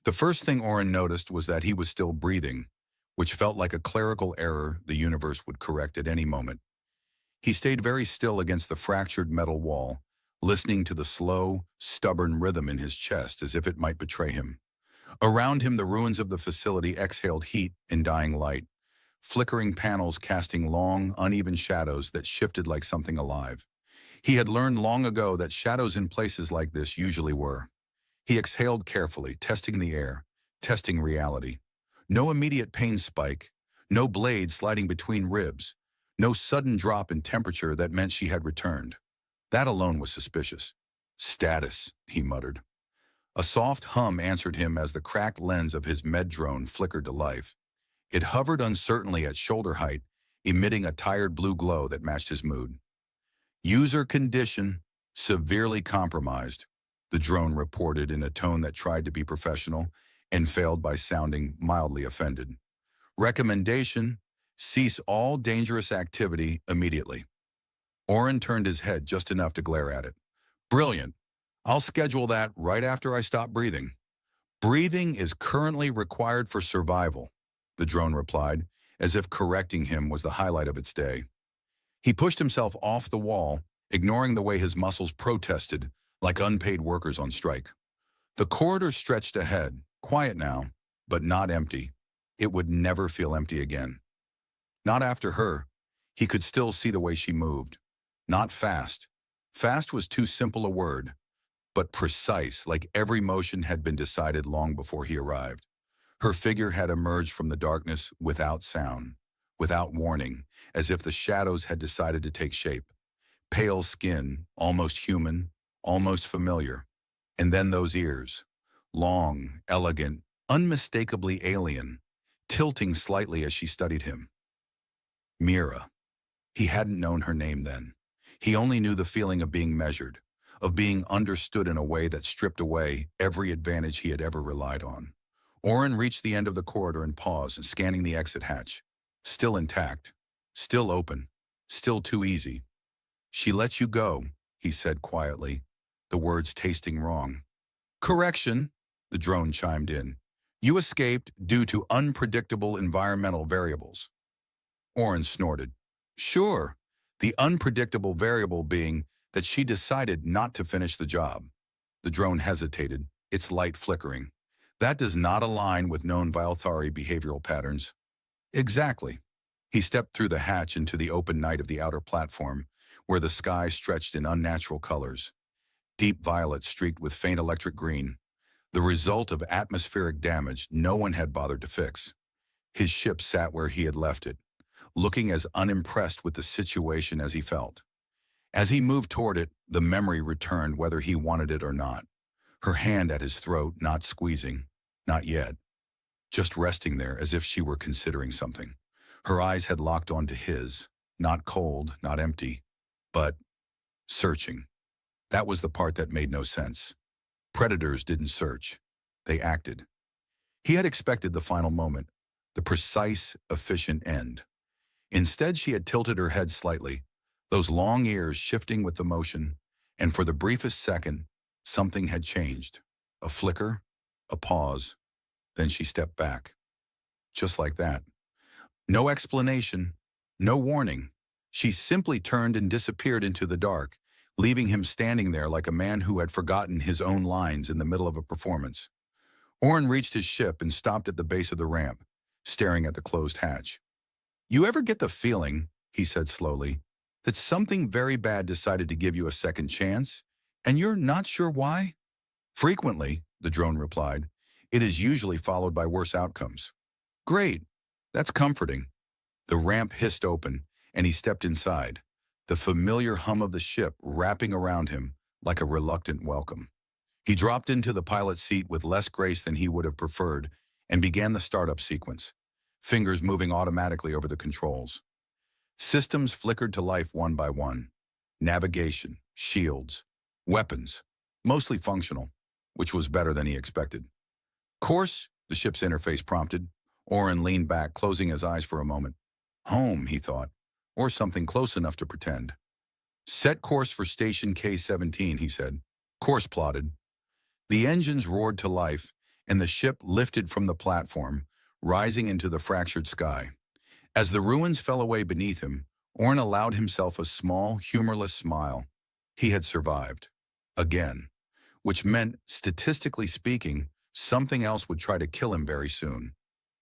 The first thing Oryn noticed was that he was still breathing, which felt like a clerical error the universe would correct at any moment. He stayed very still against the fractured metal wall, listening to the slow, stubborn rhythm in his chest as if it might betray him. Around him, the ruins of the facility exhaled heat and dying light, flickering panels casting long, uneven shadows that shifted like something alive. He had learned long ago that shadows in places like this usually were. He exhaled carefully, testing the air, testing reality. No immediate pain spike, no blade sliding between ribs, no sudden drop in temperature that meant she had returned. That alone was suspicious. Status, he muttered. A soft hum answered him as the cracked lens of his med drone flickered to life. It hovered uncertainly at shoulder height, emitting a tired blue glow that matched his mood. User condition, severely compromised, the drone reported in a tone that tried to be professional and failed by sounding mildly offended. Recommendation, cease all dangerous activity immediately. Oryn turned his head just enough to glare at it. Brilliant. I'll schedule that right after I stop breathing. Breathing is currently required for survival, the drone replied, as if correcting him was the highlight of its day. He pushed himself off the wall, ignoring the way his muscles protested, like unpaid workers on strike. The corridor stretched ahead, quiet now, but not empty. It would never feel empty again. Not after her. He could still see the way she moved. Not fast. Fast was too simple a word, but precise, like every motion had been decided long before he arrived. Her figure had emerged from the darkness without sound, without warning, as if the shadows had decided to take shape. Pale skin, almost human, almost familiar. And then those ears, long, elegant, unmistakably alien, tilting slightly as she studied him. Mira. He hadn't known her name then. He only knew the feeling of being measured, of being understood in a way that stripped away every advantage he had ever relied on. Oryn reached the end of the corridor and paused, scanning the exit hatch. Still intact, still open, still too easy. She lets you go, he said quietly, the words tasting wrong. Correction, the drone chimed in. You escaped due to unpredictable environmental variables. Oryn snorted. Sure, the unpredictable variable being that she decided not to finish the job. The drone hesitated, its light flickering. That does not align with known Vaelthari behavioral patterns. Exactly. He stepped through the hatch into the open night of the outer platform, where the sky stretched in unnatural colors. Deep violet streaked with faint electric green, the result of atmospheric damage no one had bothered to fix. His ship sat where he had left it, looking as unimpressed with the situation as he felt. As he moved toward it, the memory returned whether he wanted it or not. Her hand at his throat, not squeezing, not yet, just resting there as if she were considering something. Her eyes had locked onto his, not cold, not empty, but searching. That was the part that made no sense. Predators didn't search. They acted. He had expected the final moment, the precise, efficient end. Instead, she had tilted her head slightly, those long ears shifting with the motion, and for the briefest second, something had changed. A flicker, a pause, then she stepped back. Just like that. No explanation, no warning. She simply turned and disappeared into the dark, leaving him standing there like a man who had forgotten his own lines in the middle of a performance. Oryn reached his ship and stopped at the base of the ramp, staring at the closed hatch. You ever get the feeling, he said slowly, that something very bad decided to give you a second chance, and you're not sure why? Frequently, the drone replied. It is usually followed by worse outcomes. Great. That's comforting. The ramp hissed open, and he stepped inside, the familiar hum of the ship wrapping around him like a reluctant welcome. He dropped into the pilot's seat with less grace than he would have preferred and began the startup sequence, fingers moving automatically over the controls. Systems flickered to life one by one. Navigation, shields, weapons, mostly functional, which was better than he expected. Course, the ship's interface prompted. Oryn leaned back, closing his eyes for a moment. Home, he thought, or something close enough to pretend. Set course for station K-17, he said. Course plotted. The engines roared to life, and the ship lifted from the platform, rising into the fractured sky. As the ruins fell away beneath him, Oryn allowed himself a small, humorless smile. He had survived. Again. Which meant, statistically speaking, something else would try to kill him very soon.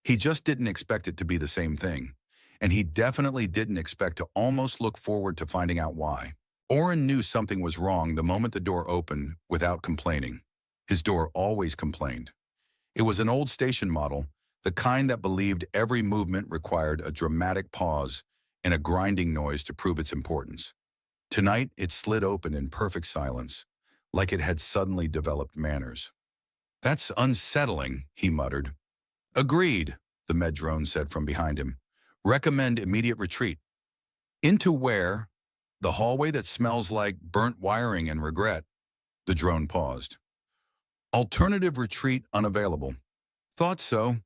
He just didn't expect it to be the same thing. And he definitely didn't expect to almost look forward to finding out why. Oryn knew something was wrong the moment the door opened without complaining. His door always complained. It was an old station model, the kind that believed every movement required a dramatic pause and a grinding noise to prove its importance. Tonight, it slid open in perfect silence, like it had suddenly developed manners. "That's unsettling," he muttered. "Agreed," the med drone said from behind him. "Recommend immediate retreat." "Into where?" "The hallway that smells like burnt wiring and regret." The drone paused. "Alternative retreat unavailable." "Thought so."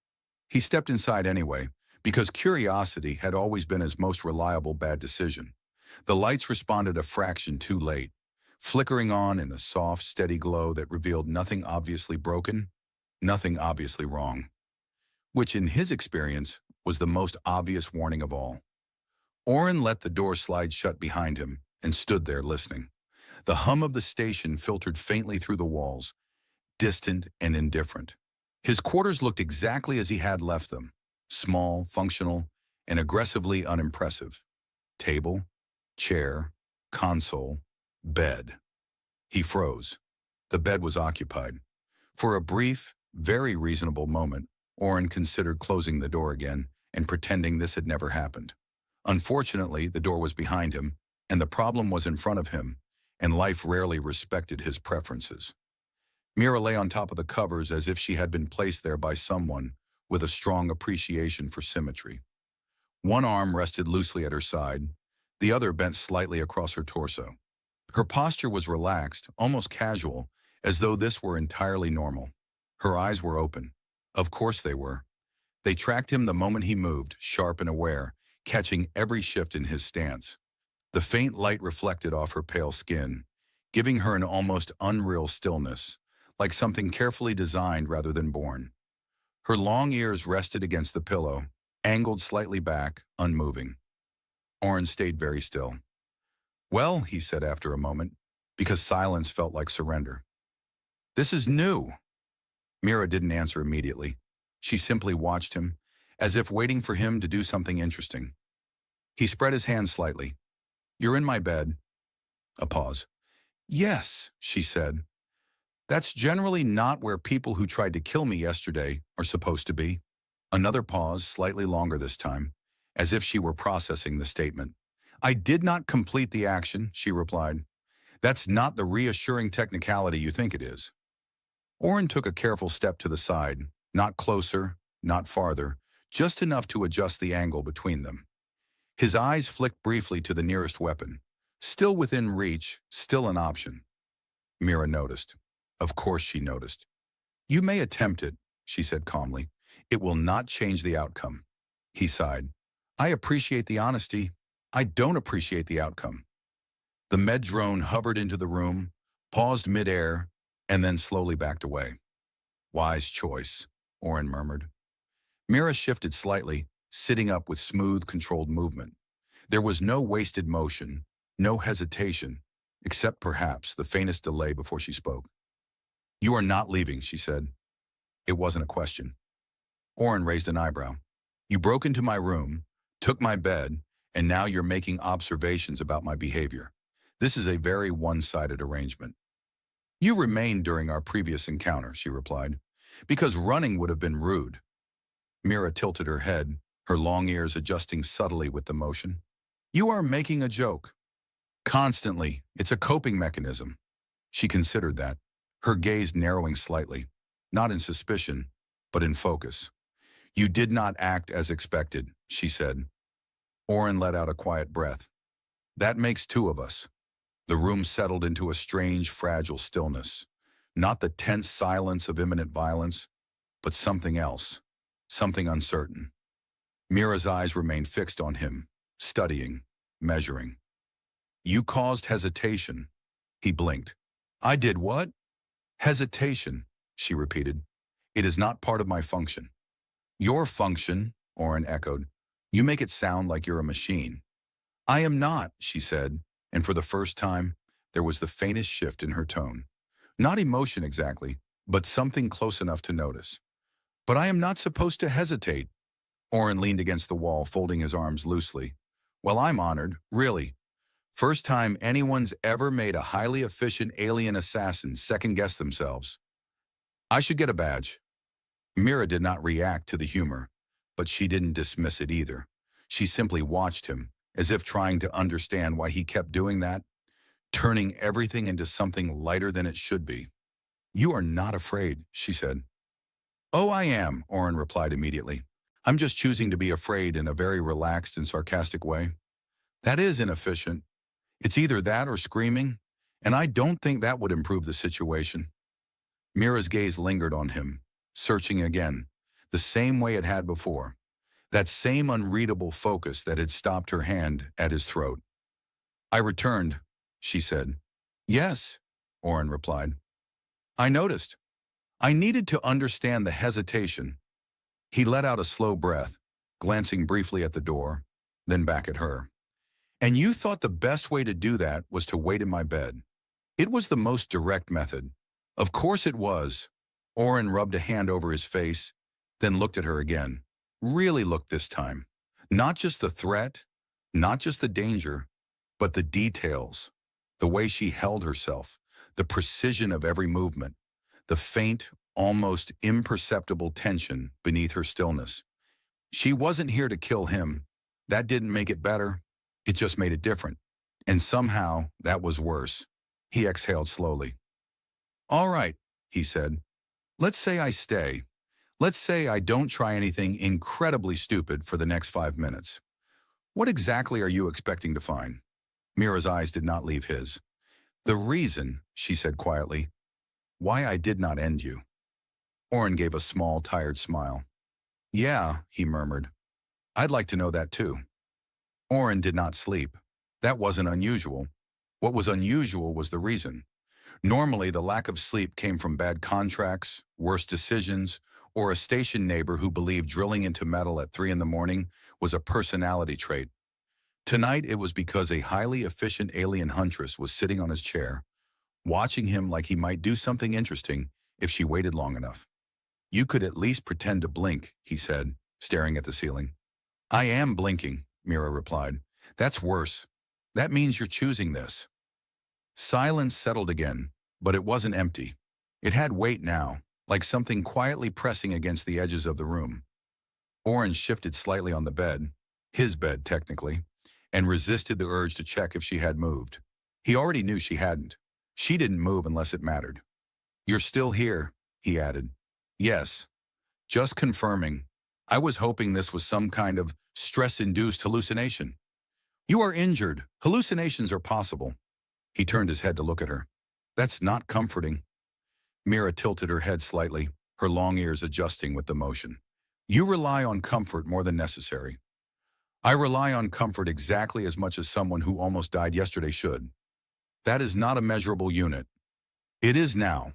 He stepped inside anyway, because curiosity had always been his most reliable bad decision. The lights responded a fraction too late, flickering on in a soft, steady glow that revealed nothing obviously broken, nothing obviously wrong. Which, in his experience, was the most obvious warning of all. Oryn let the door slide shut behind him and stood there listening. The hum of the station filtered faintly through the walls, distant and indifferent. His quarters looked exactly as he had left them, small, functional, and aggressively unimpressive. Table, chair, console, bed. He froze. The bed was occupied. For a brief, very reasonable moment, Oryn considered closing the door again and pretending this had never happened. Unfortunately, the door was behind him, and the problem was in front of him, and life rarely respected his preferences. Mira lay on top of the covers as if she had been placed there by someone with a strong appreciation for symmetry. One arm rested loosely at her side, the other bent slightly across her torso. Her posture was relaxed, almost casual, as though this were entirely normal. Her eyes were open. Of course they were. They tracked him the moment he moved, sharp and aware, catching every shift in his stance. The faint light reflected off her pale skin, giving her an almost unreal stillness, like something carefully designed rather than born. Her long ears rested against the pillow, angled slightly back, unmoving. Oryn stayed very still. "Well," he said after a moment, because silence felt like surrender. "This is new." Mira didn't answer immediately. She simply watched him, as if waiting for him to do something interesting. He spread his hands slightly. "You're in my bed." A pause. "Yes," she said. "That's generally not where people who tried to kill me yesterday are supposed to be." Another pause, slightly longer this time, as if she were processing the statement. "I did not complete the action," she replied. "That's not the reassuring technicality you think it is." Oryn took a careful step to the side, not closer, not farther, just enough to adjust the angle between them. His eyes flicked briefly to the nearest weapon. Still within reach, still an option. Mira noticed. Of course she noticed. "You may attempt it," she said calmly. "It will not change the outcome." He sighed. "I appreciate the honesty. I don't appreciate the outcome." The med drone hovered into the room, paused midair, and then slowly backed away. "Wise choice," Oryn murmured. Mira shifted slightly, sitting up with smooth, controlled movement. There was no wasted motion, no hesitation, except perhaps the faintest delay before she spoke. "You are not leaving," she said. It wasn't a question. Oryn raised an eyebrow. "You broke into my room, took my bed, and now you're making observations about my behavior. This is a very one-sided arrangement." "You remained during our previous encounter," she replied, "because running would have been rude." Mira tilted her head, her long ears adjusting subtly with the motion. "You are making a joke." "Constantly. It's a coping mechanism." She considered that, her gaze narrowing slightly, not in suspicion, but in focus. "You did not act as expected," she said. Oryn let out a quiet breath. "That makes two of us." The room settled into a strange, fragile stillness. Not the tense silence of imminent violence, but something else, something uncertain. Mira's eyes remained fixed on him, studying, measuring. "You caused hesitation." He blinked. "I did what?" "Hesitation," she repeated. It is not part of my function. Your function, Oryn echoed. You make it sound like you're a machine. I am not, she said, and for the first time, there was the faintest shift in her tone. Not emotion exactly, but something close enough to notice. But I am not supposed to hesitate. Oryn leaned against the wall, folding his arms loosely. Well, I'm honored, really. First time anyone's ever made a highly efficient alien assassin second-guess themselves. I should get a badge. Mira did not react to the humor, but she didn't dismiss it either. She simply watched him, as if trying to understand why he kept doing that, turning everything into something lighter than it should be. You are not afraid, she said. Oh, I am, Oryn replied immediately. I'm just choosing to be afraid in a very relaxed and sarcastic way. That is inefficient. It's either that or screaming, and I don't think that would improve the situation. Mira's gaze lingered on him, searching again, the same way it had before. That same unreadable focus that had stopped her hand at his throat. I returned, she said. Yes, Oryn replied. I noticed. I needed to understand the hesitation. He let out a slow breath, glancing briefly at the door, then back at her. And you thought the best way to do that was to wait in my bed. It was the most direct method. Of course it was. Oryn rubbed a hand over his face, then looked at her again. Really looked this time. Not just the threat, not just the danger, but the details. The way she held herself, the precision of every movement, the faint, almost imperceptible tension beneath her stillness. She wasn't here to kill him. That didn't make it better. It just made it different. And somehow, that was worse. He exhaled slowly. All right, he said. Let's say I stay. Let's say I don't try anything incredibly stupid for the next 5 minutes. What exactly are you expecting to find? Mira's eyes did not leave his. The reason, she said quietly, why I did not end you. Oryn gave a small, tired smile. Yeah, he murmured. I'd like to know that too. Oryn did not sleep. That wasn't unusual. What was unusual was the reason. Normally, the lack of sleep came from bad contracts, worse decisions, or a station neighbor who believed drilling into metal at 3 in the morning was a personality trait. Tonight, it was because a highly efficient alien huntress was sitting on his chair, watching him like he might do something interesting if she waited long enough. You could at least pretend to blink, he said, staring at the ceiling. I am blinking, Mira replied. That's worse. That means you're choosing this. Silence settled again, but it wasn't empty. It had weight now, like something quietly pressing against the edges of the room. Oryn shifted slightly on the bed, his bed technically, and resisted the urge to check if she had moved. He already knew she hadn't. She didn't move unless it mattered. You're still here, he added. Yes. Just confirming. I was hoping this was some kind of stress-induced hallucination. You are injured. Hallucinations are possible. He turned his head to look at her. That's not comforting. Mira tilted her head slightly, her long ears adjusting with the motion. You rely on comfort more than necessary. I rely on comfort exactly as much as someone who almost died yesterday should. That is not a measurable unit. It is now.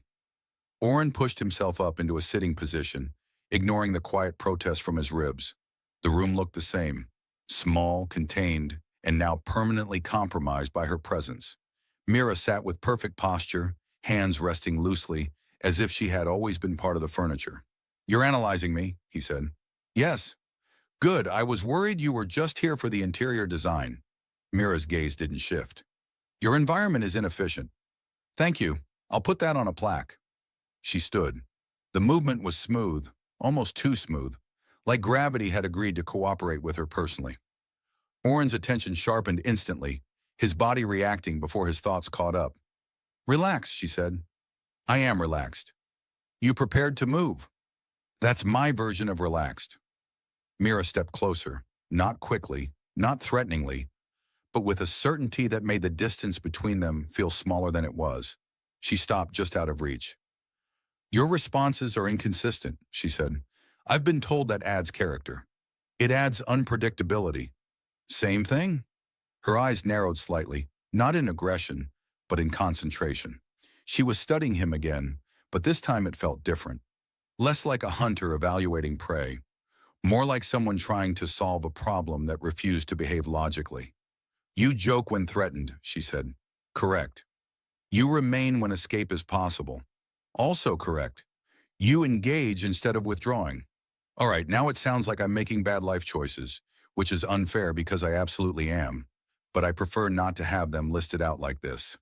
Oryn pushed himself up into a sitting position, ignoring the quiet protest from his ribs. The room looked the same, small, contained, and now permanently compromised by her presence. Mira sat with perfect posture, hands resting loosely, as if she had always been part of the furniture. You're analyzing me, he said. Yes. Good, I was worried you were just here for the interior design. Mira's gaze didn't shift. Your environment is inefficient. Thank you. I'll put that on a plaque. She stood. The movement was smooth, almost too smooth, like gravity had agreed to cooperate with her personally. Oryn's attention sharpened instantly, his body reacting before his thoughts caught up. Relax, she said. I am relaxed. You prepared to move. That's my version of relaxed. Mira stepped closer, not quickly, not threateningly, but with a certainty that made the distance between them feel smaller than it was. She stopped just out of reach. Your responses are inconsistent, she said. I've been told that adds character. It adds unpredictability. Same thing? Her eyes narrowed slightly, not in aggression, but in concentration. She was studying him again, but this time it felt different. Less like a hunter evaluating prey, more like someone trying to solve a problem that refused to behave logically. You joke when threatened, she said. Correct. You remain when escape is possible. Also correct. You engage instead of withdrawing. All right, now it sounds like I'm making bad life choices, which is unfair because I absolutely am, but I prefer not to have them listed out like this.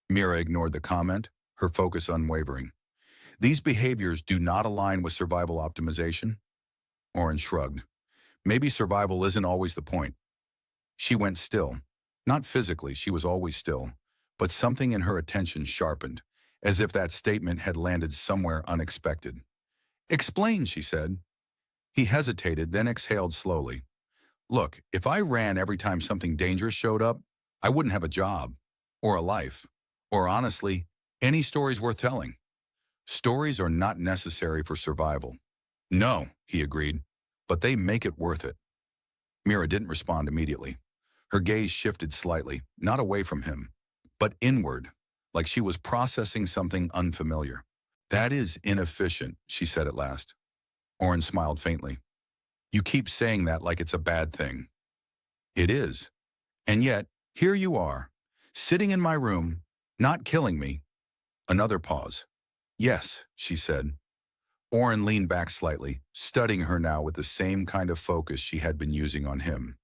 Mira ignored the comment, her focus unwavering. These behaviors do not align with survival optimization? Oryn shrugged. Maybe survival isn't always the point. She went still. Not physically, she was always still, but something in her attention sharpened, as if that statement had landed somewhere unexpected. Explain, she said. He hesitated, then exhaled slowly. Look, if I ran every time something dangerous showed up, I wouldn't have a job, or a life, or honestly, any stories worth telling. Stories are not necessary for survival. No, he agreed, but they make it worth it. Mira didn't respond immediately. Her gaze shifted slightly, not away from him, but inward, like she was processing something unfamiliar. That is inefficient, she said at last. Oryn smiled faintly. You keep saying that like it's a bad thing. It is. And yet, here you are, sitting in my room, not killing me. Another pause. Yes, she said. Oryn leaned back slightly, studying her now with the same kind of focus she had been using on him.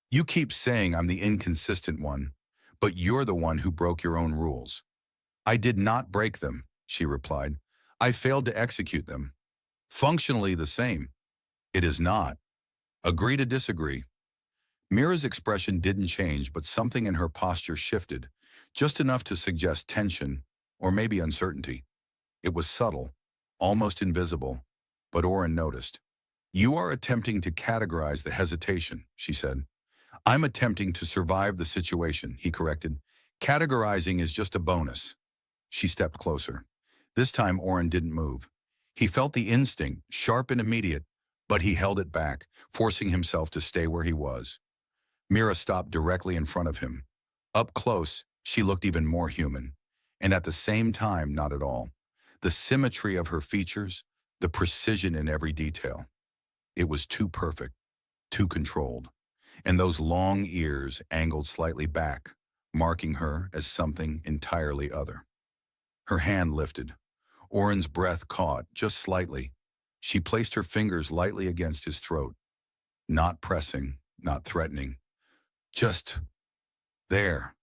You keep saying I'm the inconsistent one, but you're the one who broke your own rules. I did not break them, she replied. I failed to execute them. Functionally the same. It is not. Agree to disagree. Mira's expression didn't change, but something in her posture shifted, just enough to suggest tension, or maybe uncertainty. It was subtle, almost invisible, but Oryn noticed. You are attempting to categorize the hesitation, she said. I'm attempting to survive the situation, he corrected. Categorizing is just a bonus. She stepped closer. This time Oryn didn't move. He felt the instinct, sharp and immediate, but he held it back, forcing himself to stay where he was. Mira stopped directly in front of him. Up close, she looked even more human, and at the same time, not at all. The symmetry of her features, the precision in every detail. It was too perfect, too controlled. And those long ears angled slightly back, marking her as something entirely other. Her hand lifted. Oryn's breath caught, just slightly. She placed her fingers lightly against his throat. Not pressing, not threatening. Just there.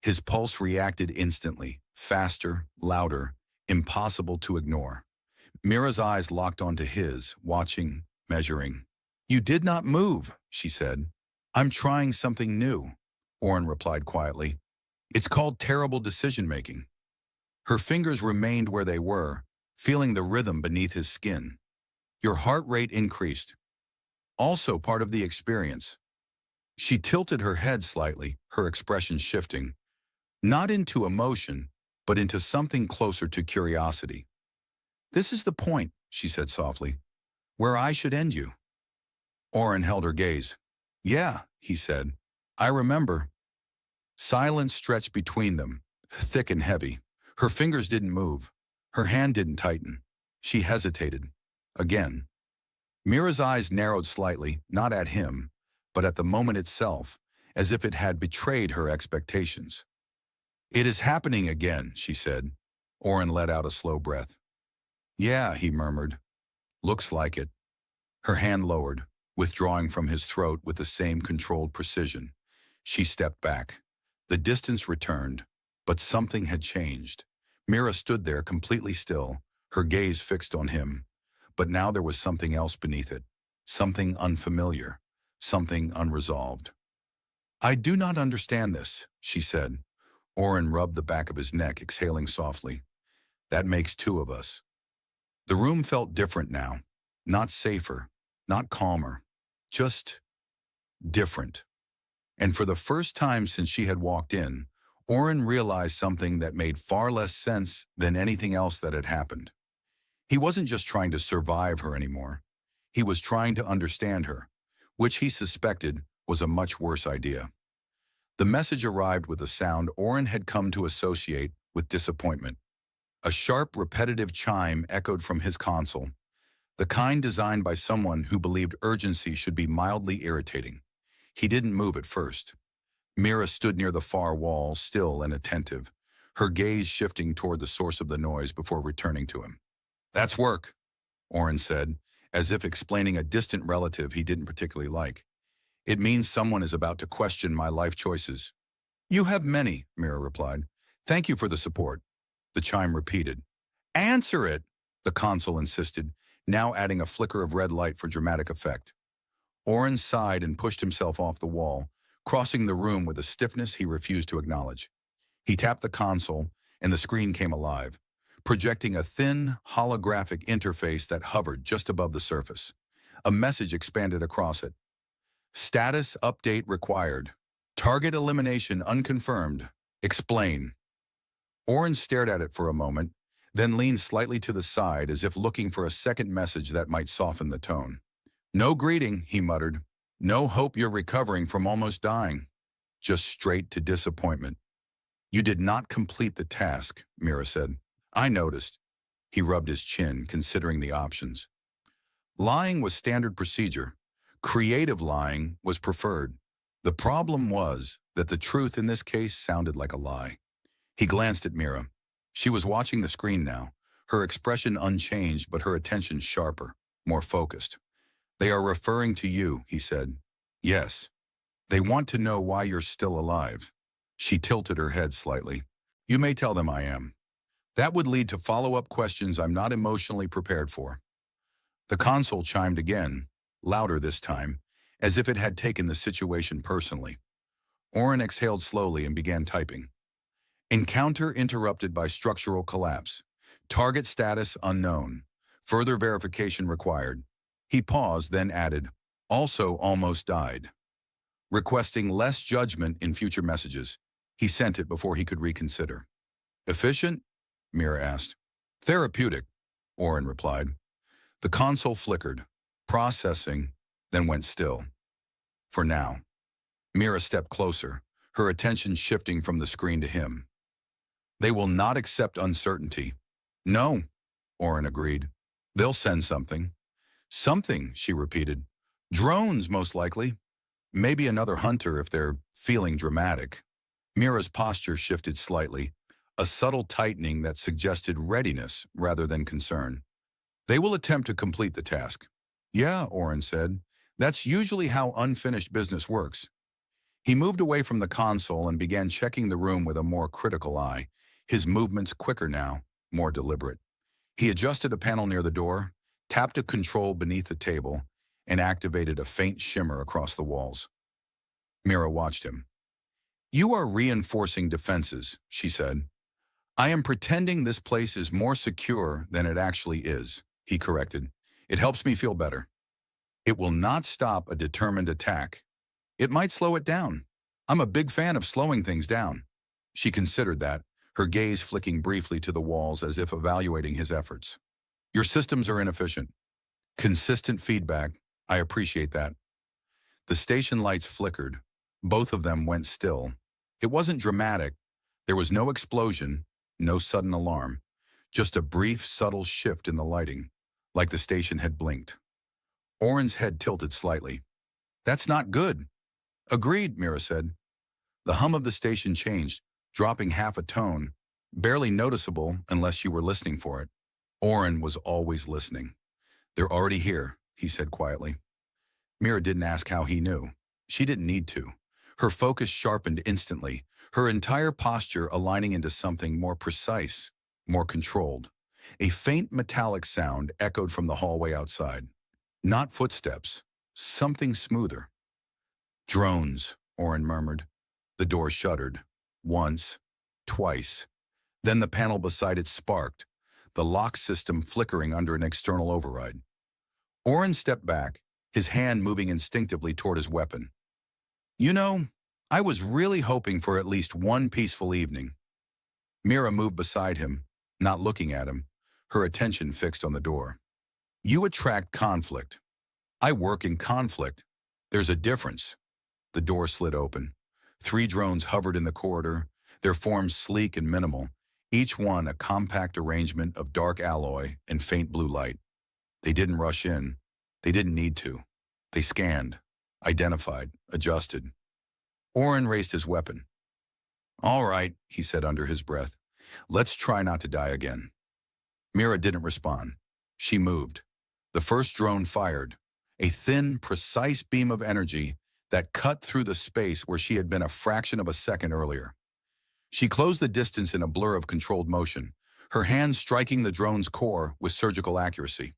His pulse reacted instantly, faster, louder, impossible to ignore. Mira's eyes locked onto his, watching, measuring. You did not move, she said. I'm trying something new, Oryn replied quietly. It's called terrible decision-making. Her fingers remained where they were, feeling the rhythm beneath his skin. Your heart rate increased. Also part of the experience. She tilted her head slightly, her expression shifting. Not into emotion, but into something closer to curiosity. This is the point, she said softly, where I should end you. Oryn held her gaze. Yeah, he said. I remember. Silence stretched between them, thick and heavy. Her fingers didn't move. Her hand didn't tighten. She hesitated. Again. Mira's eyes narrowed slightly, not at him, but at the moment itself, as if it had betrayed her expectations. It is happening again, she said. Oryn let out a slow breath. Yeah, he murmured. Looks like it. Her hand lowered, withdrawing from his throat with the same controlled precision. She stepped back. The distance returned, but something had changed. Mira stood there completely still, her gaze fixed on him. But now there was something else beneath it, something unfamiliar, something unresolved. I do not understand this, she said. Oryn rubbed the back of his neck, exhaling softly. That makes two of us. The room felt different now, not safer, not calmer, just different. And for the first time since she had walked in, Oryn realized something that made far less sense than anything else that had happened. He wasn't just trying to survive her anymore. He was trying to understand her, which he suspected was a much worse idea. The message arrived with a sound Oryn had come to associate with disappointment. A sharp, repetitive chime echoed from his console, the kind designed by someone who believed urgency should be mildly irritating. He didn't move at first. Mira stood near the far wall, still and attentive, her gaze shifting toward the source of the noise before returning to him. "That's work," Oryn said, as if explaining a distant relative he didn't particularly like. "It means someone is about to question my life choices." "You have many," Mira replied. "Thank you for the support." The chime repeated. "Answer it," the console insisted, now adding a flicker of red light for dramatic effect. Oryn sighed and pushed himself off the wall, crossing the room with a stiffness he refused to acknowledge. He tapped the console, and the screen came alive, projecting a thin, holographic interface that hovered just above the surface. A message expanded across it. "Status update required. Target elimination unconfirmed. Explain." Oryn stared at it for a moment, then leaned slightly to the side as if looking for a second message that might soften the tone. "No greeting," he muttered. "No hope you're recovering from almost dying. Just straight to disappointment." "You did not complete the task," Mira said. "I noticed." He rubbed his chin, considering the options. Lying was standard procedure. Creative lying was preferred. The problem was that the truth in this case sounded like a lie. He glanced at Mira. She was watching the screen now, her expression unchanged but her attention sharper, more focused. "They are referring to you," he said. "Yes. They want to know why you're still alive." She tilted her head slightly. "You may tell them I am. That would lead to follow-up questions I'm not emotionally prepared for." The console chimed again, louder this time, as if it had taken the situation personally. Oryn exhaled slowly and began typing. "Encounter interrupted by structural collapse. Target status unknown. Further verification required." He paused, then added, "Also almost died." Requesting less judgment in future messages. He sent it before he could reconsider. "Efficient?" Mira asked. "Therapeutic," Oryn replied. The console flickered, processing, then went still. For now. Mira stepped closer, her attention shifting from the screen to him. "They will not accept uncertainty." "No," Oryn agreed. "They'll send something." "Something," she repeated. "Drones, most likely. Maybe another hunter if they're feeling dramatic." Mira's posture shifted slightly, a subtle tightening that suggested readiness rather than concern. "They will attempt to complete the task." "Yeah," Oryn said. "That's usually how unfinished business works." He moved away from the console and began checking the room with a more critical eye, his movements quicker now, more deliberate. He adjusted a panel near the door, tapped a control beneath the table, and activated a faint shimmer across the walls. Mira watched him. "You are reinforcing defenses," she said. "I am pretending this place is more secure than it actually is," he corrected. "It helps me feel better." "It will not stop a determined attack. It might slow it down. I'm a big fan of slowing things down." She considered that, her gaze flicking briefly to the walls as if evaluating his efforts. "Your systems are inefficient." "Consistent feedback. I appreciate that." The station lights flickered. Both of them went still. It wasn't dramatic. There was no explosion, no sudden alarm, just a brief, subtle shift in the lighting, like the station had blinked. Oryn's head tilted slightly. "That's not good." "Agreed," Mira said. The hum of the station changed, dropping half a tone, barely noticeable unless you were listening for it. Oryn was always listening. "They're already here," he said quietly. Mira didn't ask how he knew. She didn't need to. Her focus sharpened instantly, her entire posture aligning into something more precise, more controlled. A faint metallic sound echoed from the hallway outside. Not footsteps, something smoother. "Drones," Oryn murmured. The door shuddered. Once, twice. Then the panel beside it sparked, the lock system flickering under an external override. Oryn stepped back, his hand moving instinctively toward his weapon. "You know, I was really hoping for at least one peaceful evening." Mira moved beside him, not looking at him, her attention fixed on the door. "You attract conflict. I work in conflict. There's a difference." The door slid open. 3 drones hovered in the corridor, their forms sleek and minimal, each one a compact arrangement of dark alloy and faint blue light. They didn't rush in. They didn't need to. They scanned, identified, adjusted. Oryn raised his weapon. "All right," he said under his breath. "Let's try not to die again." Mira didn't respond. She moved. The first drone fired, a thin, precise beam of energy that cut through the space where she had been a fraction of a second earlier. She closed the distance in a blur of controlled motion, her hand striking the drone's core with surgical accuracy.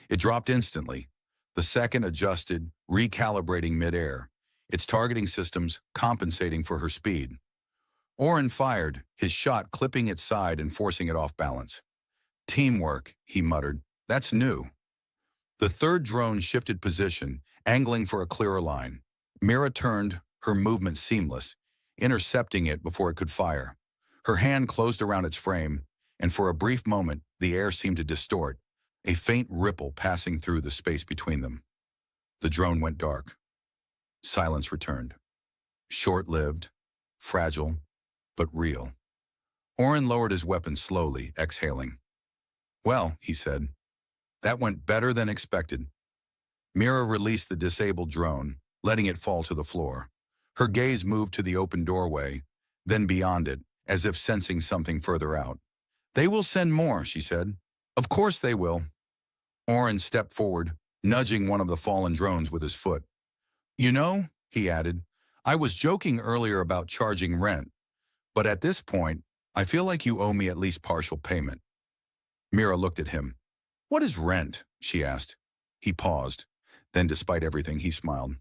It dropped instantly. The second adjusted, recalibrating midair, its targeting systems compensating for her speed. Oryn fired, his shot clipping its side and forcing it off balance. "Teamwork," he muttered. "That's new." The third drone shifted position, angling for a clearer line. Mira turned, her movement seamless, intercepting it before it could fire. Her hand closed around its frame, and for a brief moment, the air seemed to distort, a faint ripple passing through the space between them. The drone went dark. Silence returned. Short-lived, fragile, but real. Oryn lowered his weapon slowly, exhaling. "Well," he said, "that went better than expected." Mira released the disabled drone, letting it fall to the floor. Her gaze moved to the open doorway, then beyond it, as if sensing something further out. "They will send more," she said. "Of course they will." Oryn stepped forward, nudging one of the fallen drones with his foot. "You know," he added, "I was joking earlier about charging rent, but at this point, I feel like you owe me at least partial payment." Mira looked at him. "What is rent?" she asked. He paused. Then, despite everything, he smiled.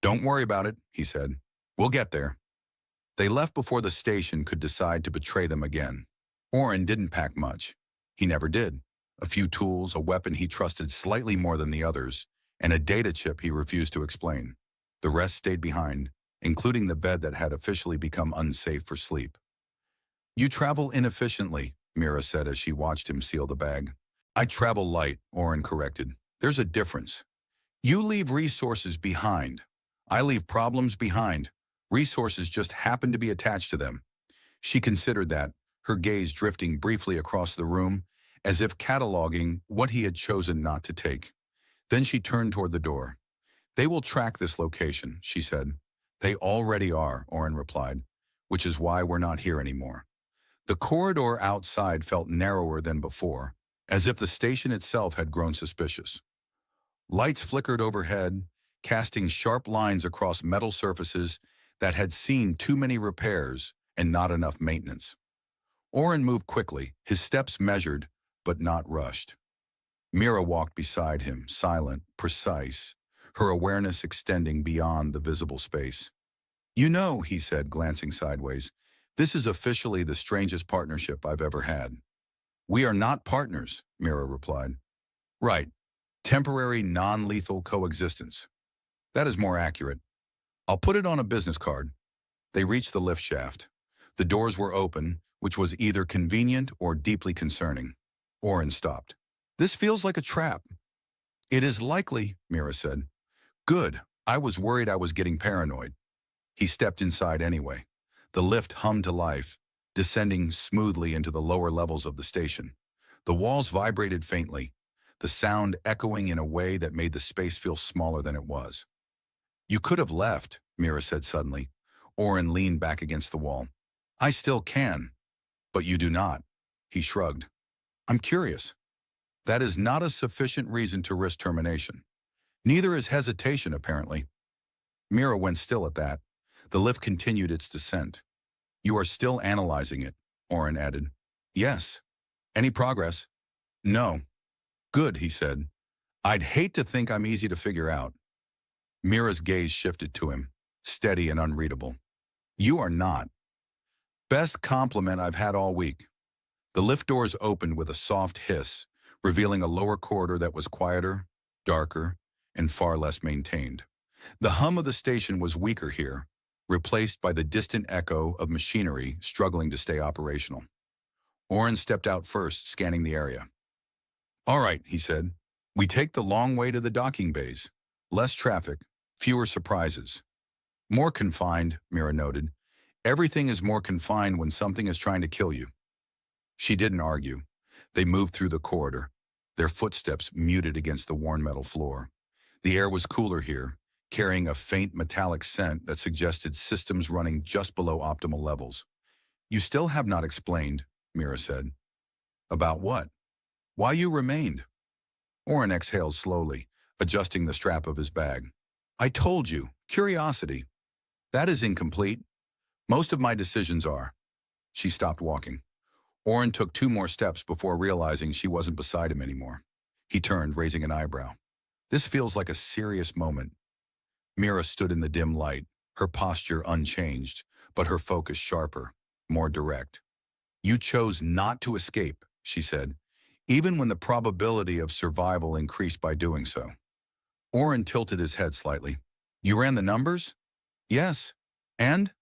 "Don't worry about it," he said. "We'll get there." They left before the station could decide to betray them again. Oryn didn't pack much. He never did. A few tools, a weapon he trusted slightly more than the others, and a data chip he refused to explain. The rest stayed behind, including the bed that had officially become unsafe for sleep. "You travel inefficiently," Mira said as she watched him seal the bag. "I travel light," Oryn corrected. "There's a difference. You leave resources behind. I leave problems behind. Resources just happen to be attached to them." She considered that, her gaze drifting briefly across the room, as if cataloging what he had chosen not to take. Then she turned toward the door. "They will track this location," she said. "They already are," Oryn replied, "which is why we're not here anymore." The corridor outside felt narrower than before, as if the station itself had grown suspicious. Lights flickered overhead, casting sharp lines across metal surfaces that had seen too many repairs and not enough maintenance. Oryn moved quickly, his steps measured, but not rushed. Mira walked beside him, silent, precise, her awareness extending beyond the visible space. "You know," he said, glancing sideways, "this is officially the strangest partnership I've ever had." "We are not partners," Mira replied. "Right. Temporary, non-lethal coexistence. That is more accurate. I'll put it on a business card." They reached the lift shaft. The doors were open, which was either convenient or deeply concerning. Oryn stopped. "This feels like a trap." "It is likely," Mira said. "Good. I was worried I was getting paranoid." He stepped inside anyway. The lift hummed to life, descending smoothly into the lower levels of the station. The walls vibrated faintly, the sound echoing in a way that made the space feel smaller than it was. "You could have left," Mira said suddenly. Oryn leaned back against the wall. "I still can, but you do not." He shrugged. "I'm curious." "That is not a sufficient reason to risk termination. Neither is hesitation, apparently." Mira went still at that. The lift continued its descent. "You are still analyzing it," Oryn added. "Yes. Any progress?" "No." "Good," he said. "I'd hate to think I'm easy to figure out." Mira's gaze shifted to him, steady and unreadable. "You are not." "Best compliment I've had all week." The lift doors opened with a soft hiss, revealing a lower corridor that was quieter, darker, and far less maintained. The hum of the station was weaker here, replaced by the distant echo of machinery struggling to stay operational. Oryn stepped out first, scanning the area. "All right," he said. "We take the long way to the docking bays. Less traffic, fewer surprises." "More confined," Mira noted. "Everything is more confined when something is trying to kill you." She didn't argue. They moved through the corridor, their footsteps muted against the worn metal floor. The air was cooler here, carrying a faint metallic scent that suggested systems running just below optimal levels. "You still have not explained," Mira said. "About what?" "Why you remained." Oryn exhaled slowly, adjusting the strap of his bag. "I told you, curiosity. That is incomplete. Most of my decisions are." She stopped walking. Oryn took 2 more steps before realizing she wasn't beside him anymore. He turned, raising an eyebrow. "This feels like a serious moment." Mira stood in the dim light, her posture unchanged, but her focus sharper, more direct. "You chose not to escape," she said, "even when the probability of survival increased by doing so." Oryn tilted his head slightly. "You ran the numbers?" "Yes. And?"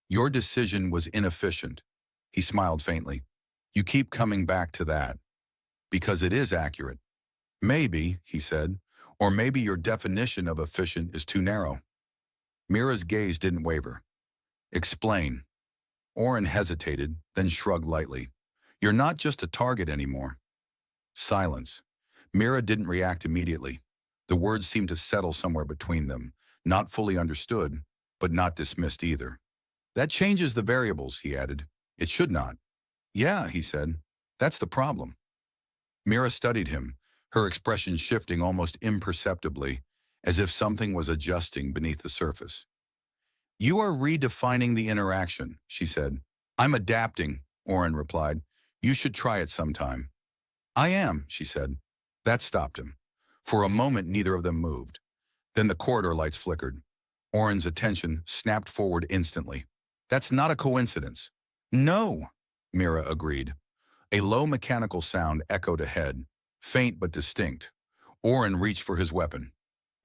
"Your decision was inefficient." He smiled faintly. "You keep coming back to that." "Because it is accurate." "Maybe," he said, "or maybe your definition of efficient is too narrow." Mira's gaze didn't waver. "Explain." Oryn hesitated, then shrugged lightly. "You're not just a target anymore." Silence. Mira didn't react immediately. The words seemed to settle somewhere between them, not fully understood, but not dismissed either. "That changes the variables," he added. "It should not." "Yeah," he said. "That's the problem." Mira studied him, her expression shifting almost imperceptibly, as if something was adjusting beneath the surface. "You are redefining the interaction," she said. "I'm adapting," Oryn replied. "You should try it sometime." "I am," she said. That stopped him. For a moment, neither of them moved. Then the corridor lights flickered. Oryn's attention snapped forward instantly. "That's not a coincidence." "No," Mira agreed. A low mechanical sound echoed ahead, faint but distinct. Oryn reached for his weapon.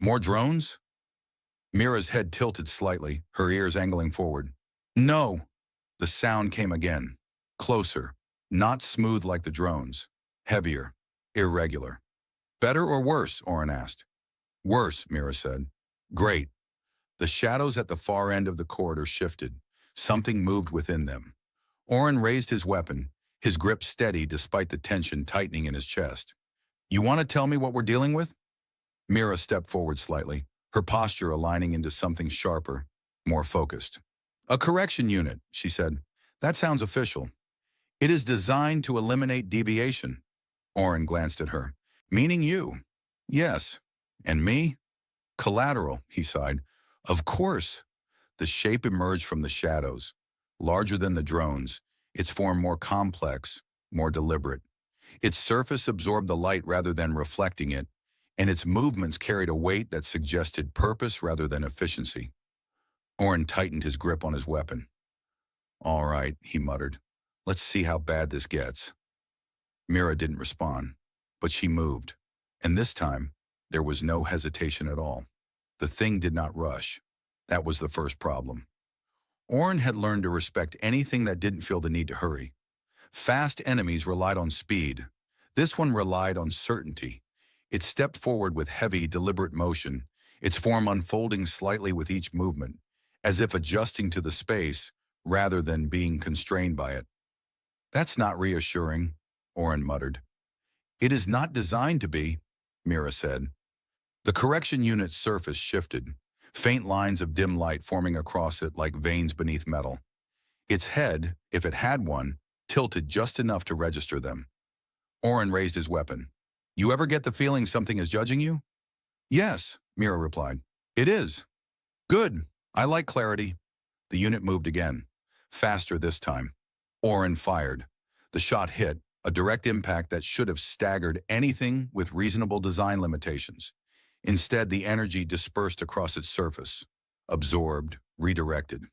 "More drones?" Mira's head tilted slightly, her ears angling forward. "No." The sound came again. Closer. Not smooth like the drones. Heavier. Irregular. "Better or worse?" Oryn asked. "Worse," Mira said. "Great." The shadows at the far end of the corridor shifted. Something moved within them. Oryn raised his weapon, his grip steady despite the tension tightening in his chest. "You want to tell me what we're dealing with?" Mira stepped forward slightly, her posture aligning into something sharper, more focused. "A correction unit," she said. "That sounds official." "It is designed to eliminate deviation." Oryn glanced at her. "Meaning you?" "Yes." "And me?" "Collateral," he sighed. "Of course." The shape emerged from the shadows, larger than the drones, its form more complex, more deliberate. Its surface absorbed the light rather than reflecting it, and its movements carried a weight that suggested purpose rather than efficiency. Oryn tightened his grip on his weapon. "All right," he muttered. "Let's see how bad this gets." Mira didn't respond, but she moved. And this time, there was no hesitation at all. The thing did not rush. That was the first problem. Oryn had learned to respect anything that didn't feel the need to hurry. Fast enemies relied on speed. This one relied on certainty. It stepped forward with heavy, deliberate motion, its form unfolding slightly with each movement, as if adjusting to the space rather than being constrained by it. "That's not reassuring," Oryn muttered. "It is not designed to be," Mira said. The correction unit's surface shifted, faint lines of dim light forming across it like veins beneath metal. Its head, if it had one, tilted just enough to register them. Oryn raised his weapon. "You ever get the feeling something is judging you?" "Yes," Mira replied. "It is." "Good. I like clarity." The unit moved again, faster this time. Oryn fired. The shot hit, a direct impact that should have staggered anything with reasonable design limitations. Instead, the energy dispersed across its surface, absorbed, redirected.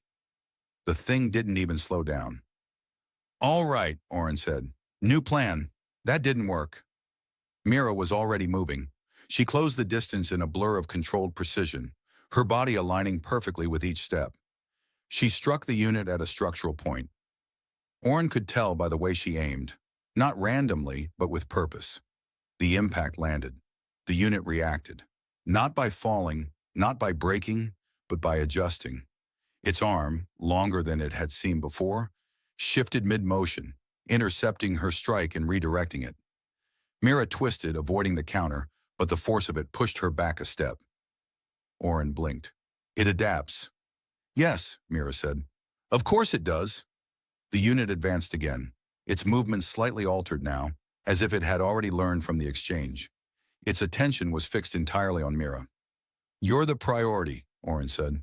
The thing didn't even slow down. "All right," Oryn said. "New plan." That didn't work. Mira was already moving. She closed the distance in a blur of controlled precision, her body aligning perfectly with each step. She struck the unit at a structural point. Oryn could tell by the way she aimed, not randomly, but with purpose. The impact landed. The unit reacted. Not by falling, not by breaking, but by adjusting. Its arm, longer than it had seemed before, shifted mid-motion, intercepting her strike and redirecting it. Mira twisted, avoiding the counter, but the force of it pushed her back a step. Oryn blinked. It adapts. Yes, Mira said. Of course it does. The unit advanced again, its movements slightly altered now, as if it had already learned from the exchange. Its attention was fixed entirely on Mira. You're the priority, Oryn said.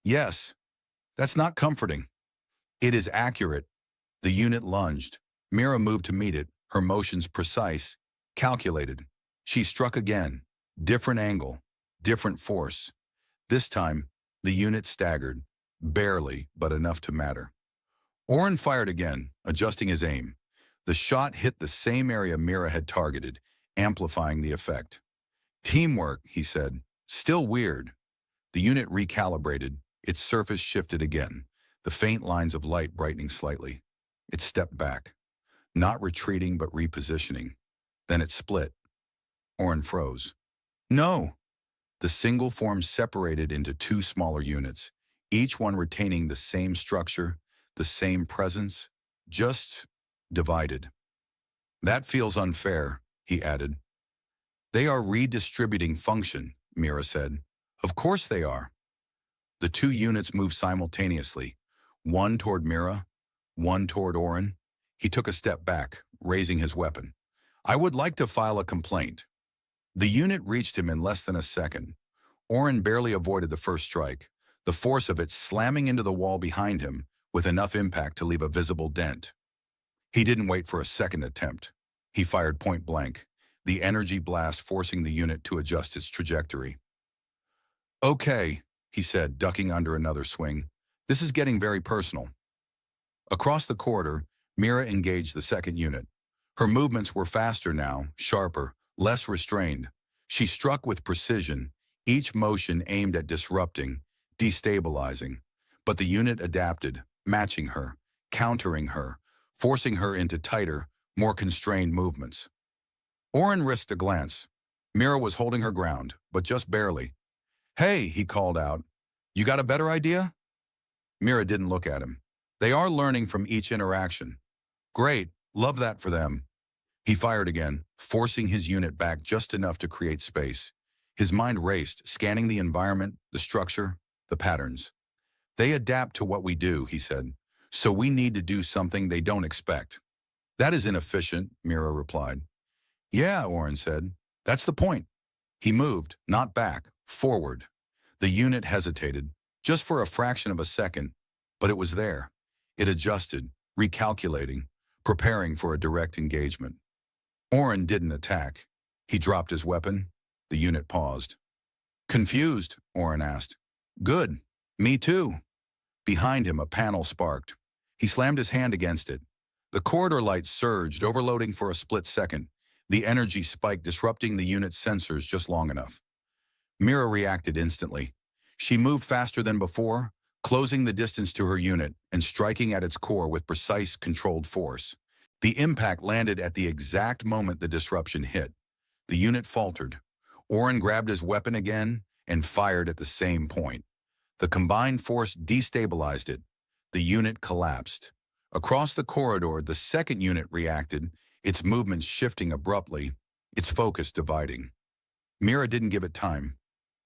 Yes. That's not comforting. It is accurate. The unit lunged. Mira moved to meet it, her motions precise, calculated. She struck again. Different angle, different force. This time, the unit staggered. Barely, but enough to matter. Oryn fired again, adjusting his aim. The shot hit the same area Mira had targeted, amplifying the effect. Teamwork, he said. Still weird. The unit recalibrated. Its surface shifted again, the faint lines of light brightening slightly. It stepped back, not retreating but repositioning. Then it split. Oryn froze. No! The single form separated into two smaller units, each one retaining the same structure, the same presence, just divided. That feels unfair, he added. They are redistributing function, Mira said. Of course they are. The two units moved simultaneously, one toward Mira, one toward Oryn. He took a step back, raising his weapon. I would like to file a complaint. The unit reached him in less than a second. Oryn barely avoided the first strike, the force of it slamming into the wall behind him with enough impact to leave a visible dent. He didn't wait for a second attempt. He fired point blank, the energy blast forcing the unit to adjust its trajectory. Okay, he said, ducking under another swing. This is getting very personal. Across the corridor, Mira engaged the second unit. Her movements were faster now, sharper, less restrained. She struck with precision, each motion aimed at disrupting, destabilizing. But the unit adapted, matching her, countering her, forcing her into tighter, more constrained movements. Oryn risked a glance. Mira was holding her ground, but just barely. Hey, he called out. You got a better idea? Mira didn't look at him. They are learning from each interaction. Great, love that for them. He fired again, forcing his unit back just enough to create space. His mind raced, scanning the environment, the structure, the patterns. They adapt to what we do, he said, so we need to do something they don't expect. That is inefficient, Mira replied. Yeah, Oryn said. That's the point. He moved, not back, forward. The unit hesitated, just for a fraction of a second, but it was there. It adjusted, recalculating, preparing for a direct engagement. Oryn didn't attack. He dropped his weapon. The unit paused. Confused, Oryn asked. Good. Me too. Behind him, a panel sparked. He slammed his hand against it. The corridor lights surged, overloading for a split second. The energy spiked, disrupting the unit's sensors just long enough. Mira reacted instantly. She moved faster than before, closing the distance to her unit and striking at its core with precise, controlled force. The impact landed at the exact moment the disruption hit. The unit faltered. Oryn grabbed his weapon again and fired at the same point. The combined force destabilized it. The unit collapsed. Across the corridor, the second unit reacted, its movements shifting abruptly, its focus dividing. Mira didn't give it time.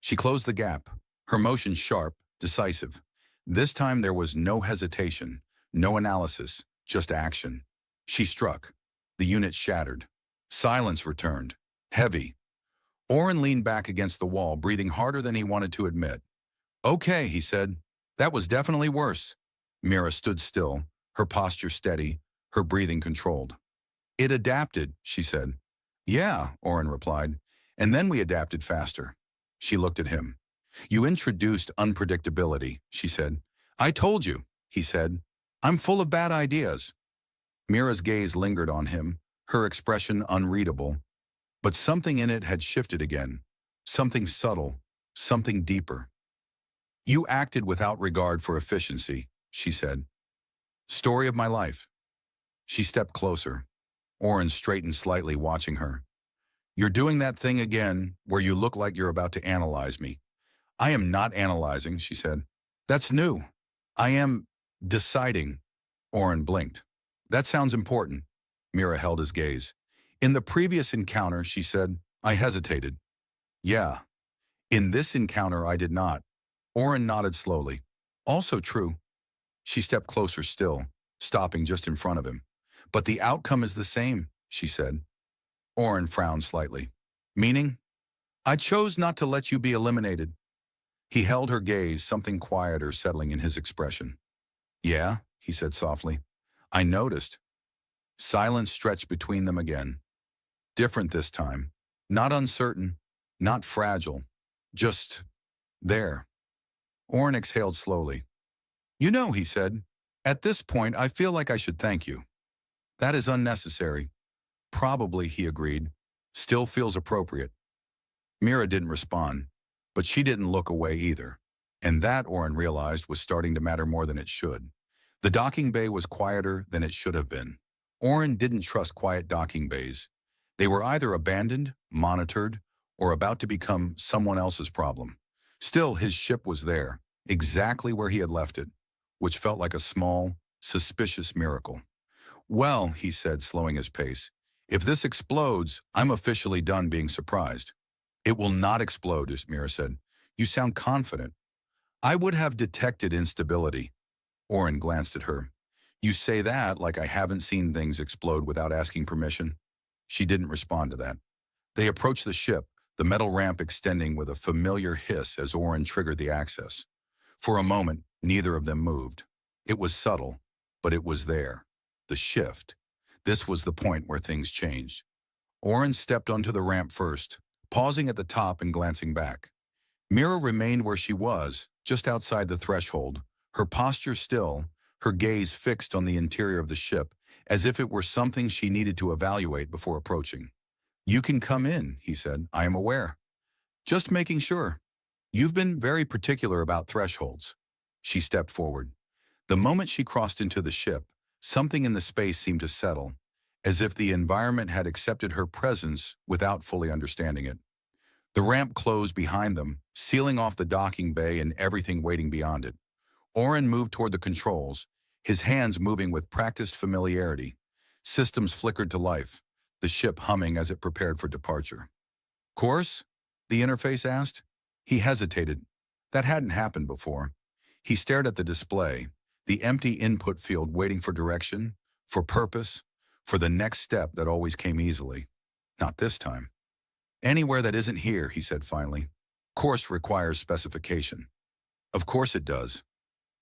She closed the gap, her motion sharp, decisive. This time there was no hesitation, no analysis, just action. She struck. The unit shattered. Silence returned, heavy. Oryn leaned back against the wall, breathing harder than he wanted to admit. Okay, he said. That was definitely worse. Mira stood still, her posture steady, her breathing controlled. It adapted, she said. Yeah, Oryn replied. And then we adapted faster. She looked at him. You introduced unpredictability, she said. I told you, he said. I'm full of bad ideas. Mira's gaze lingered on him, her expression unreadable. But something in it had shifted again. Something subtle, something deeper. You acted without regard for efficiency, she said. Story of my life. She stepped closer. Oryn straightened slightly, watching her. You're doing that thing again where you look like you're about to analyze me. I am not analyzing, she said. That's new. I am deciding. Oryn blinked. That sounds important. Mira held his gaze. In the previous encounter, she said, I hesitated. Yeah. In this encounter, I did not. Oryn nodded slowly. Also true. She stepped closer still, stopping just in front of him. But the outcome is the same, she said. Oryn frowned slightly. Meaning? I chose not to let you be eliminated. He held her gaze, something quieter settling in his expression. Yeah, he said softly. I noticed. Silence stretched between them again. Different this time. Not uncertain, not fragile. Just there. Oryn exhaled slowly. You know, he said, at this point I feel like I should thank you. That is unnecessary. Probably, he agreed. Still feels appropriate. Mira didn't respond, but she didn't look away either. And that, Oryn realized, was starting to matter more than it should. The docking bay was quieter than it should have been. Oryn didn't trust quiet docking bays. They were either abandoned, monitored, or about to become someone else's problem. Still, his ship was there, exactly where he had left it, which felt like a small, suspicious miracle. Well, he said, slowing his pace, if this explodes, I'm officially done being surprised. It will not explode, as Mira said. You sound confident. I would have detected instability. Oryn glanced at her. You say that like I haven't seen things explode without asking permission. She didn't respond to that. They approached the ship, the metal ramp extending with a familiar hiss as Oryn triggered the access. For a moment, neither of them moved. It was subtle, but it was there. The shift. This was the point where things changed. Oryn stepped onto the ramp first, pausing at the top and glancing back. Mira remained where she was, just outside the threshold, her posture still, her gaze fixed on the interior of the ship, as if it were something she needed to evaluate before approaching. You can come in, he said. I am aware. Just making sure. You've been very particular about thresholds. She stepped forward. The moment she crossed into the ship, something in the space seemed to settle, as if the environment had accepted her presence without fully understanding it. The ramp closed behind them, sealing off the docking bay and everything waiting beyond it. Oryn moved toward the controls, his hands moving with practiced familiarity. Systems flickered to life, the ship humming as it prepared for departure. Course? The interface asked. He hesitated. That hadn't happened before. He stared at the display, the empty input field waiting for direction, for purpose, for the next step that always came easily. Not this time. Anywhere that isn't here, he said finally. Course requires specification. Of course it does.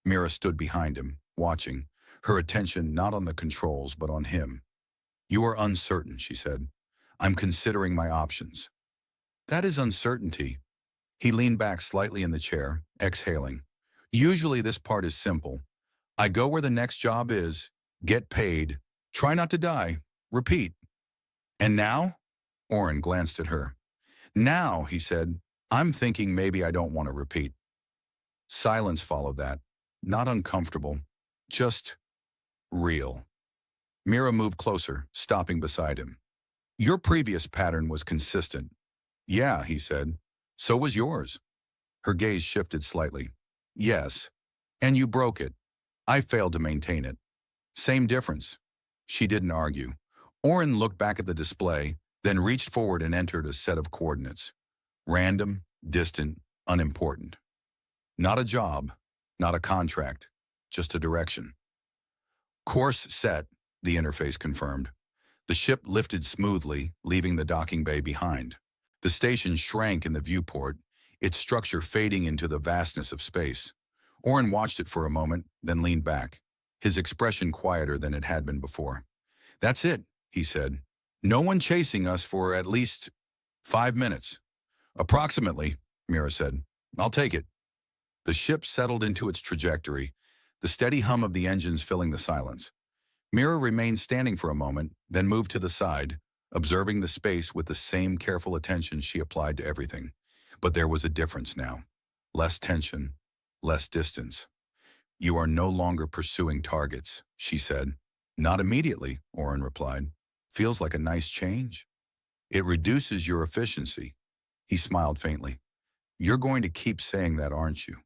Mira stood behind him, watching, her attention not on the controls but on him. You are uncertain, she said. I'm considering my options. That is uncertainty. He leaned back slightly in the chair, exhaling. Usually this part is simple. I go where the next job is, get paid, try not to die, repeat. And now? Oryn glanced at her. Now, he said, I'm thinking maybe I don't want to repeat. Silence followed that. Not uncomfortable, just real. Mira moved closer, stopping beside him. Your previous pattern was consistent. Yeah, he said. So was yours. Her gaze shifted slightly. Yes. And you broke it. I failed to maintain it. Same difference. She didn't argue. Oryn looked back at the display, then reached forward and entered a set of coordinates. Random, distant, unimportant. Not a job, not a contract, just a direction. Course set, the interface confirmed. The ship lifted smoothly, leaving the docking bay behind. The station shrank in the viewport, its structure fading into the vastness of space. Oryn watched it for a moment, then leaned back, his expression quieter than it had been before. That's it, he said. No one chasing us for at least 5 minutes. Approximately, Mira said. I'll take it. The ship settled into its trajectory, the steady hum of the engines filling the silence. Mira remained standing for a moment, then moved to the side, observing the space with the same careful attention she applied to everything. But there was a difference now. Less tension, less distance. You are no longer pursuing targets, she said. Not immediately, Oryn replied. Feels like a nice change. It reduces your efficiency. He smiled faintly. You're going to keep saying that, aren't you?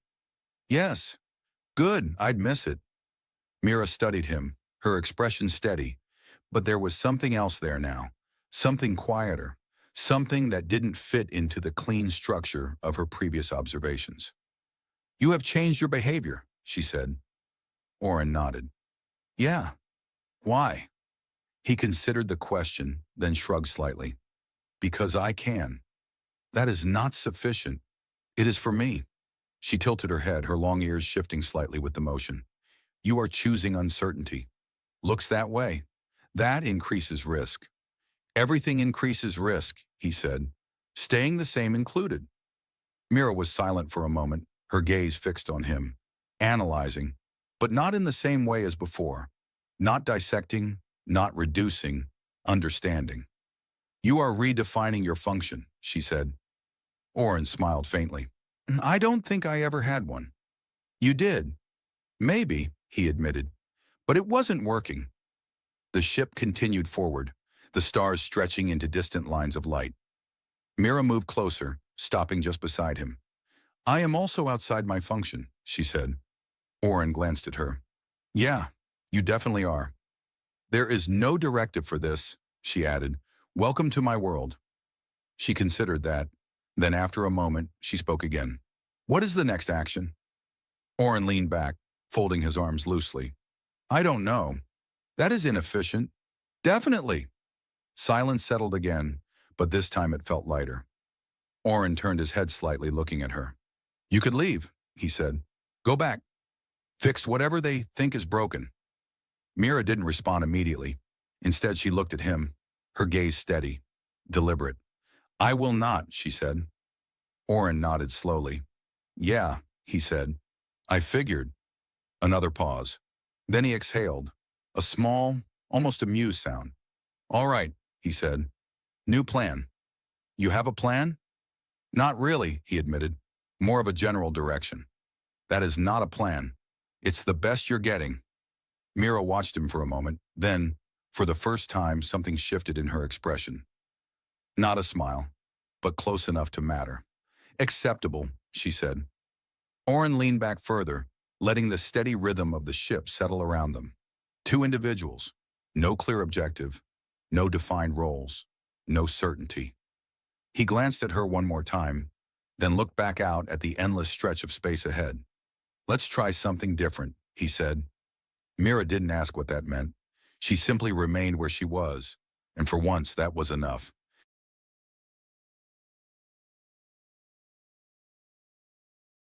Yes. Good, I'd miss it. Mira studied him, her expression steady, but there was something else there now, something quieter, something that didn't fit into the clean structure of her previous observations. "You have changed your behavior," she said. Oryn nodded. "Yeah. Why?" He considered the question, then shrugged slightly. "Because I can. That is not sufficient. It is for me." She tilted her head, her long ears shifting slightly with the motion. "You are choosing uncertainty. Looks that way. That increases risk." "Everything increases risk," he said. "Staying the same included." Mira was silent for a moment, her gaze fixed on him, analyzing, but not in the same way as before. Not dissecting, not reducing, understanding. "You are redefining your function," she said. Oryn smiled faintly. "I don't think I ever had one." "You did." "Maybe," he admitted, "but it wasn't working." The ship continued forward, the stars stretching into distant lines of light. Mira moved closer, stopping just beside him. "I am also outside my function," she said. Oryn glanced at her. "Yeah, you definitely are." "There is no directive for this," she added. "Welcome to my world." She considered that. Then after a moment, she spoke again. "What is the next action?" Oryn leaned back, folding his arms loosely. "I don't know. That is inefficient." "Definitely." Silence settled again, but this time it felt lighter. Oryn turned his head slightly, looking at her. "You could leave," he said. "Go back. Fix whatever they think is broken." Mira didn't respond immediately. Instead, she looked at him, her gaze steady, deliberate. "I will not," she said. Oryn nodded slowly. "Yeah," he said. "I figured." Another pause. Then he exhaled, a small, almost amused sound. "All right," he said. "New plan." "You have a plan?" "Not really," he admitted. "More of a general direction." "That is not a plan. It's the best you're getting." Mira watched him for a moment. Then, for the first time, something shifted in her expression. Not a smile, but close enough to matter. "Acceptable," she said. Oryn leaned back further, letting the steady rhythm of the ship settle around them. Two individuals, no clear objective, no defined roles, no certainty. He glanced at her one more time, then looked back out at the endless stretch of space ahead. "Let's try something different," he said. Mira didn't ask what that meant. She simply remained where she was, and for once that was enough.